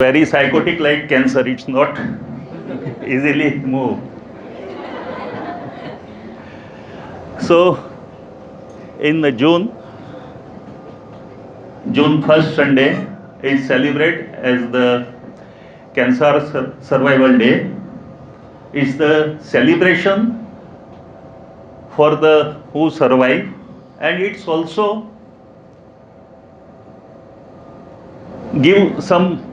Very psychotic like cancer, it's not easily moved. So in the June 1st Sunday is celebrated as the Cancer Survival Day. It's the celebration for the who survive, and it's also give some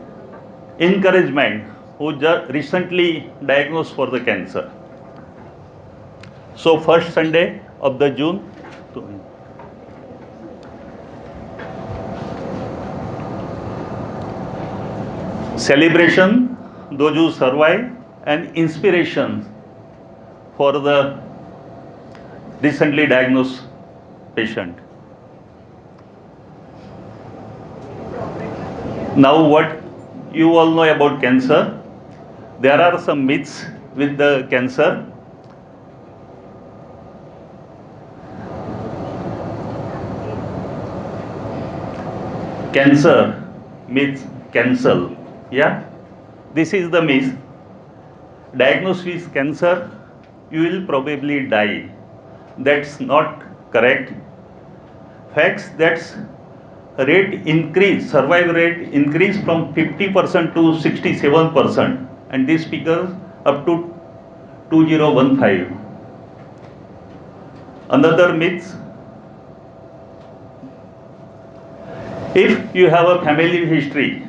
encouragement who just recently diagnosed for the cancer. So first Sunday of the June. Celebration, those who survive, and inspiration for the recently diagnosed patient. Now, what you all know about cancer? There are some myths with the cancer. Cancer means cancel. Yeah, this is the myth. Diagnosed with cancer, you will probably die. That's not correct. Facts, that's rate increase, survival rate increase from 50% to 67%, and this figure up to 2015. Another myth, if you have a family history,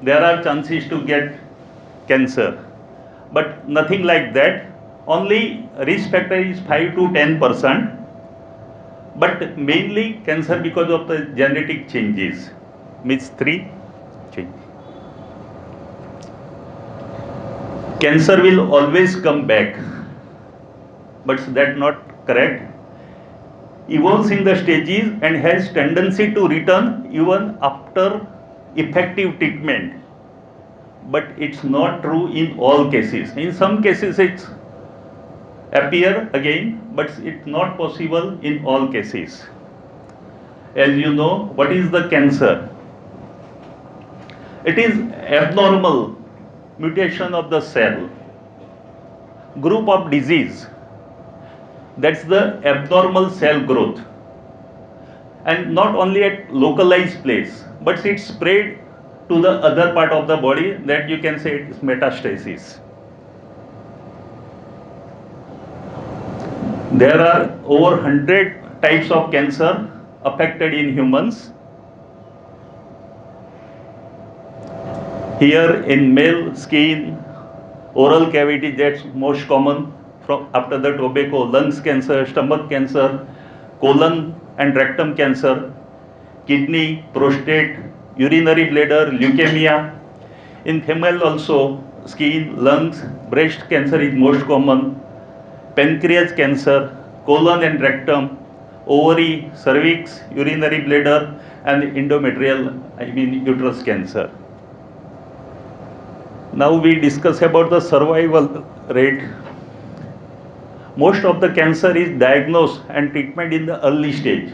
there are chances to get cancer, but nothing like that. Only risk factor is 5 to 10%, but mainly cancer because of the genetic changes. Means 3 change. Cancer will always come back, but that's not correct. Evolves in the stages and has tendency to return even after effective treatment, but it's not true in all cases. In some cases it's appear again, but it's not possible in all cases. As you know, what is the cancer? It is abnormal mutation of the cell, group of disease. That's the abnormal cell growth, and not only at localized place, but it's spread to the other part of the body, that you can say it's metastasis. There are over 100 types of cancer affected in humans. Here in male, skin, oral cavity, that's most common. From after the tobacco, lungs cancer, stomach cancer, colon and rectum cancer, kidney, prostate, urinary bladder, leukemia. In female also, skin, lungs, breast cancer is most common. Pancreas cancer, colon and rectum, ovary, cervix, urinary bladder, and endometrial, uterus cancer. Now we discuss about the survival rate. Most of the cancer is diagnosed and treatment in the early stage.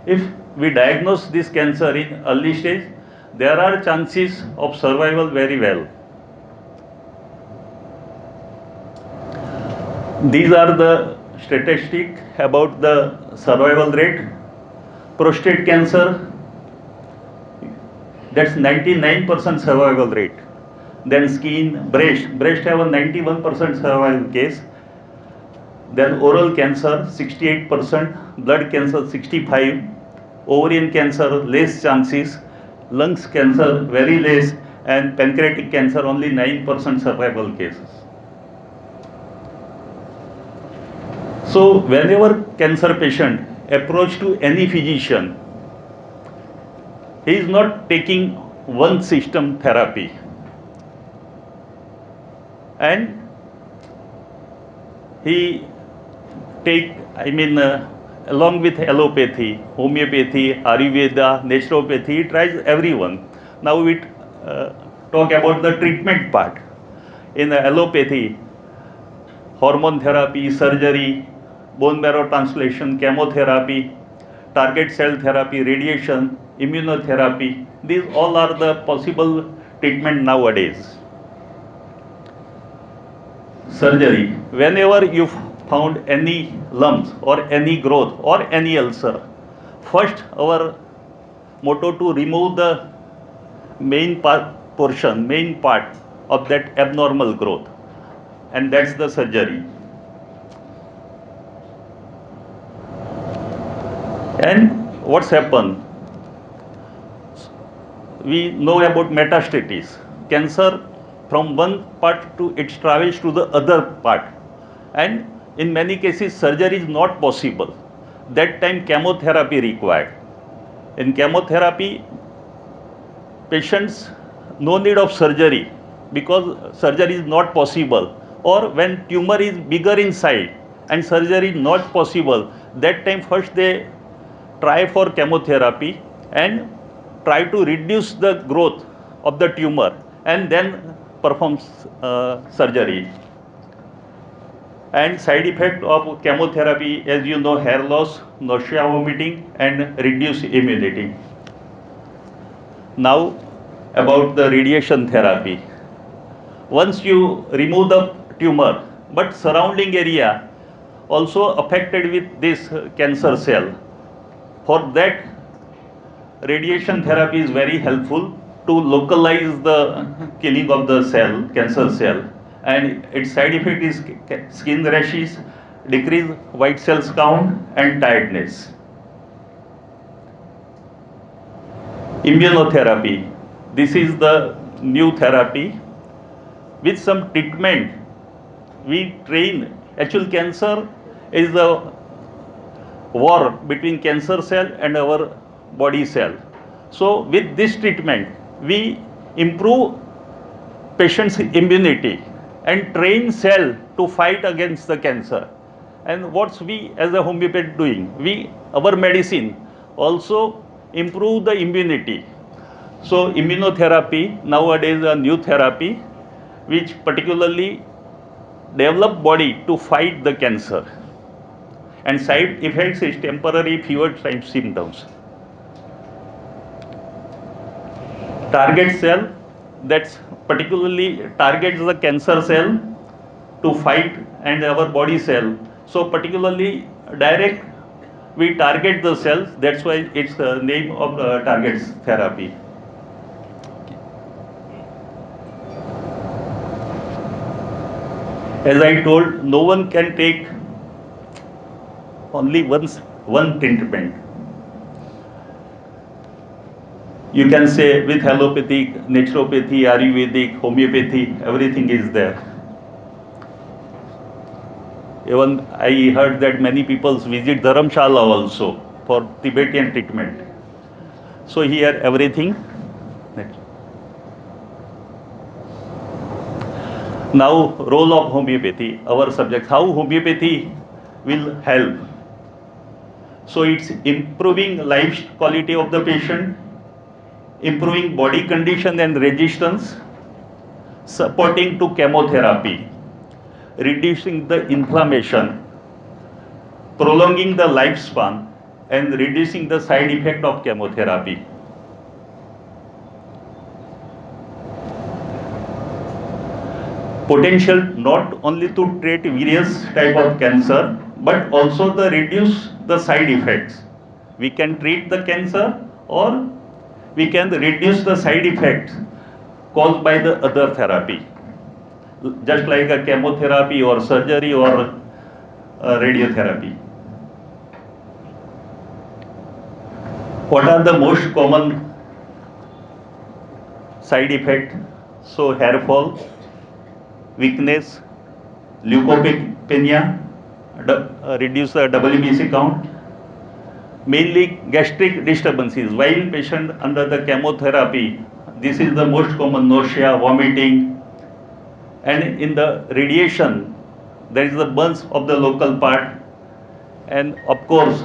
If we diagnose this cancer in early stage, there are chances of survival very well. These are the statistics about the survival rate. Prostate cancer, that's 99% survival rate. Then skin, breast have a 91% survival case. Then oral cancer 68%, blood cancer 65%, ovarian cancer less chances, lungs cancer very less, and pancreatic cancer only 9% survival cases. So whenever cancer patient approach to any physician, he is not taking one system therapy, and he take, along with allopathy, homeopathy, Ayurveda, naturopathy, he tries everyone. Now we talk about the treatment part. In allopathy, hormone therapy, surgery, bone marrow transplantation, chemotherapy, target cell therapy, radiation, immunotherapy. These all are the possible treatment nowadays. Surgery. Whenever you found any lumps or any growth or any ulcer, first our motto to remove the main part of that abnormal growth, and that's the surgery. And what's happened? We know about metastasis. Cancer from one part to it travels to the other part, and in many cases surgery is not possible. That time chemotherapy required. In chemotherapy, patients no need of surgery because surgery is not possible, or when tumor is bigger inside and surgery is not possible, that time first they try for chemotherapy and try to reduce the growth of the tumor and then perform surgery. And side effect of chemotherapy, as you know, hair loss, nausea, vomiting, and reduced immunity. Now about the radiation therapy. Once you remove the tumor, but surrounding area also affected with this cancer cell. For that, radiation therapy is very helpful to localize the killing of the cell, cancer cell, and its side effect is skin rashes, decrease white cells count, and tiredness. Immunotherapy. This is the new therapy. With some treatment, we train. Actual cancer is a war between cancer cell and our body cell. So with this treatment, we improve patient's immunity and train cell to fight against the cancer. And what's we as a homeopath doing? Our medicine also improve the immunity. So immunotherapy nowadays a new therapy which particularly develop body to fight the cancer. And side effects is temporary fever type symptoms. Target cell, that's particularly targets the cancer cell to fight and our body cell. So particularly direct we target the cells, that's why it's the name of targets therapy. As I told, no one can take only one treatment. You can say with allopathic, naturopathy, Ayurvedic, homeopathy, everything is there. Even I heard that many people visit Dharamshala also for Tibetan treatment. So here everything. Now role of homeopathy, our subject, how homeopathy will help. So it's improving life quality of the patient, improving body condition and resistance, supporting to chemotherapy, reducing the inflammation, prolonging the lifespan, and reducing the side effect of chemotherapy. Potential not only to treat various type of cancer, but also to reduce the side effects. We can treat the cancer or we can reduce the side effects caused by the other therapy, just like a chemotherapy or surgery or radiotherapy. What are the most common side effects? So hair fall, weakness, leukopenia, reduce the WBC count, mainly gastric disturbances. While patient under the chemotherapy, this is the most common nausea, vomiting, and in the radiation, there is the burns of the local part, and of course,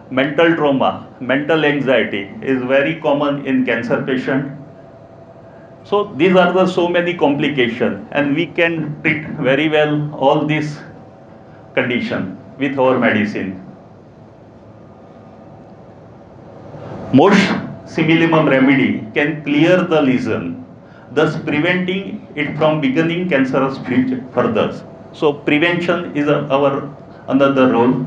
mental trauma, mental anxiety is very common in cancer patient. So these are the so many complications, and we can treat very well all these conditions with our medicine. Most simillimum remedy can clear the lesion, thus preventing it from becoming cancerous further. So prevention is our another role.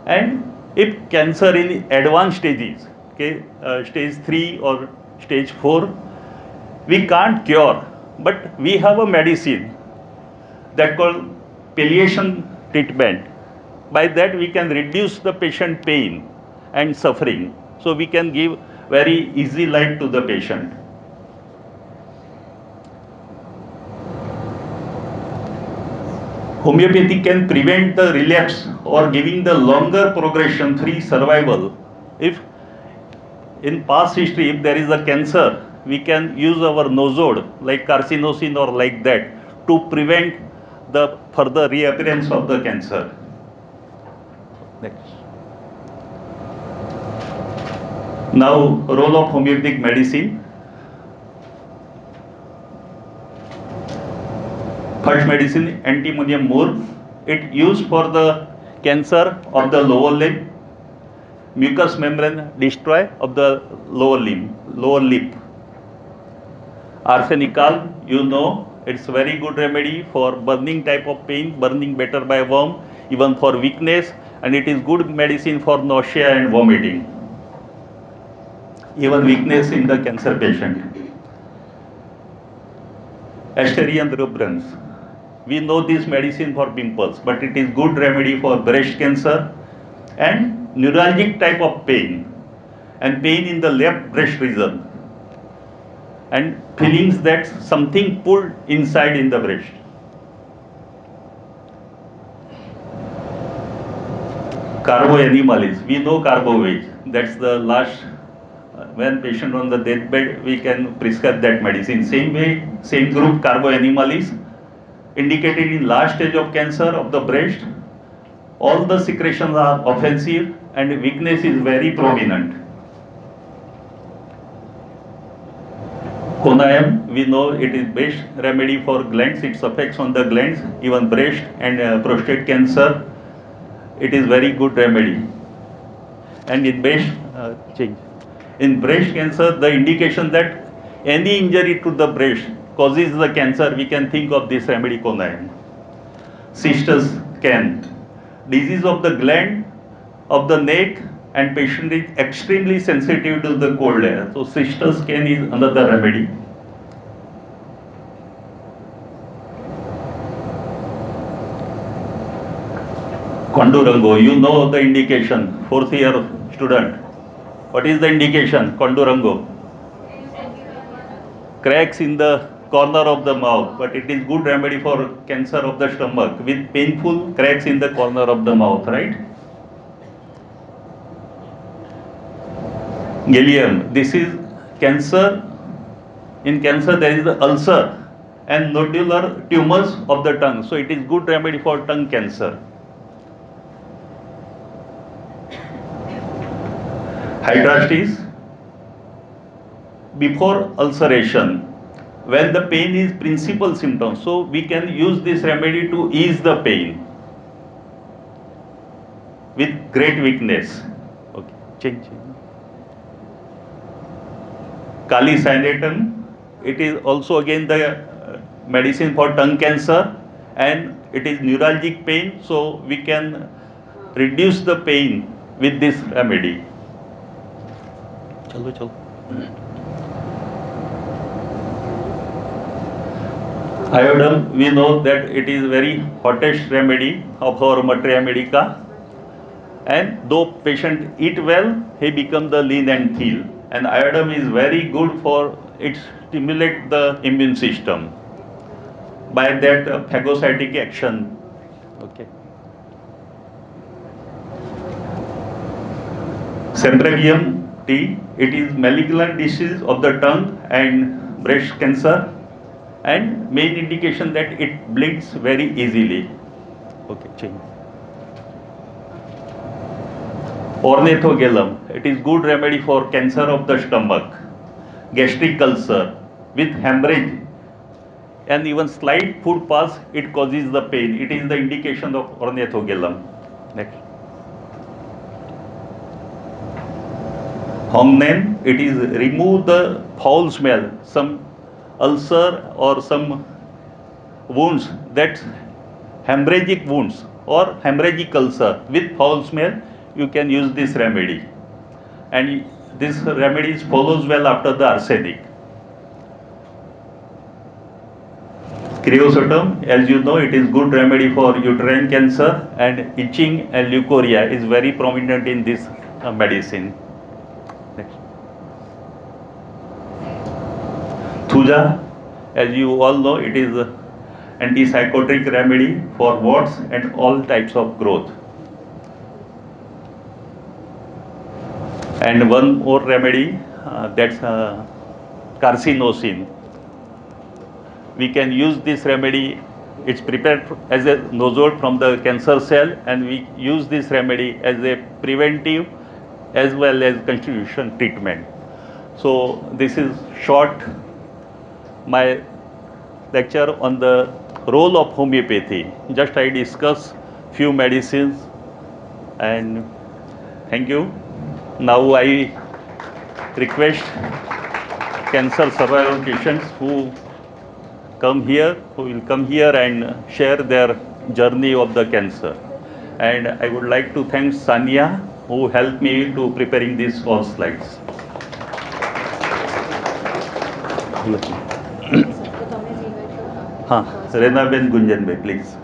And if cancer in advanced stages, okay, stage 3 or stage 4, we can't cure, but we have a medicine that called palliation treatment. By that we can reduce the patient pain and suffering. So we can give very easy life to the patient. Homeopathy can prevent the relapse or giving the longer progression free survival. If in past history, if there is a cancer, we can use our nosode like carcinosin or like that to prevent the further reappearance of the cancer. Next. Now, role of homeopathic medicine. First medicine, antimonium myrrh. It used for the cancer of the lower limb, mucous membrane destroy of the lower lip. Arsenical, you know, it's very good remedy for burning type of pain, burning better by worm, even for weakness, and it is good medicine for nausea and vomiting, even weakness in the cancer patient. Asterian rubrans. We know this medicine for pimples, but it is good remedy for breast cancer and neuralgic type of pain and pain in the left breast region and feelings that something pulled inside in the breast. Carbo animalis, we know carbo veg, that's the last, when patient on the deathbed, we can prescribe that medicine. Same way, same group, carbo animalis, indicated in last stage of cancer of the breast. All the secretions are offensive and weakness is very prominent. Conayam, we know it is best remedy for glands, its effects on the glands, even breast and prostate cancer. It is very good remedy. And in in breast cancer, the indication that any injury to the breast causes the cancer, we can think of this remedy Conayam. Cistus can. Disease of the gland of the neck and patient is extremely sensitive to the cold air. So cistus can is another remedy. Kondurango, you know the indication, 4th year student. What is the indication? Kondurango. Cracks in the corner of the mouth, but it is good remedy for cancer of the stomach with painful cracks in the corner of the mouth, right? Gilliam, this is cancer. In cancer there is the ulcer and nodular tumors of the tongue, so it is good remedy for tongue cancer. Hydrastis, before ulceration, when the pain is principal symptom, so we can use this remedy to ease the pain with great weakness. Okay, change. Kali Sinatum, it is also again the medicine for tongue cancer and it is neuralgic pain, so we can reduce the pain with this remedy. Chalo. Iodine, we know that it is very hottest remedy of our materia medica, and though patient eat well, he become the lean and thin. And iodine is very good for it stimulate the immune system by that phagocytic action. Okay. Sempragium tea, it is malignant disease of the tongue and breast cancer, and main indication that it bleeds very easily. Okay, change. Ornithogalum, it is good remedy for cancer of the stomach, gastric ulcer with hemorrhage and even slight food pass, it causes the pain. It is the indication of ornithogalum. Next. Homeopathy, it is remove the foul smell, some ulcer or some wounds, that hemorrhagic wounds or hemorrhagic ulcer with foul smell, you can use this remedy. And this remedy follows well after the arsenic. Creosotum, as you know, it is good remedy for uterine cancer, and itching and leukorrhea is very prominent in this medicine. Next. Thuja, as you all know, it is antipsychotic remedy for warts and all types of growth. And one more remedy, that's carcinosin. We can use this remedy. It's prepared as a nozzle from the cancer cell, and we use this remedy as a preventive as well as constitution treatment. So this is short my lecture on the role of homeopathy. Just I discuss few medicines, and thank you. Now I request cancer survivor patients who will come here and share their journey of the cancer. And I would like to thank Sania, who helped me to preparing these all slides. हाँ, रेनाबेन गुंजनभाई, please.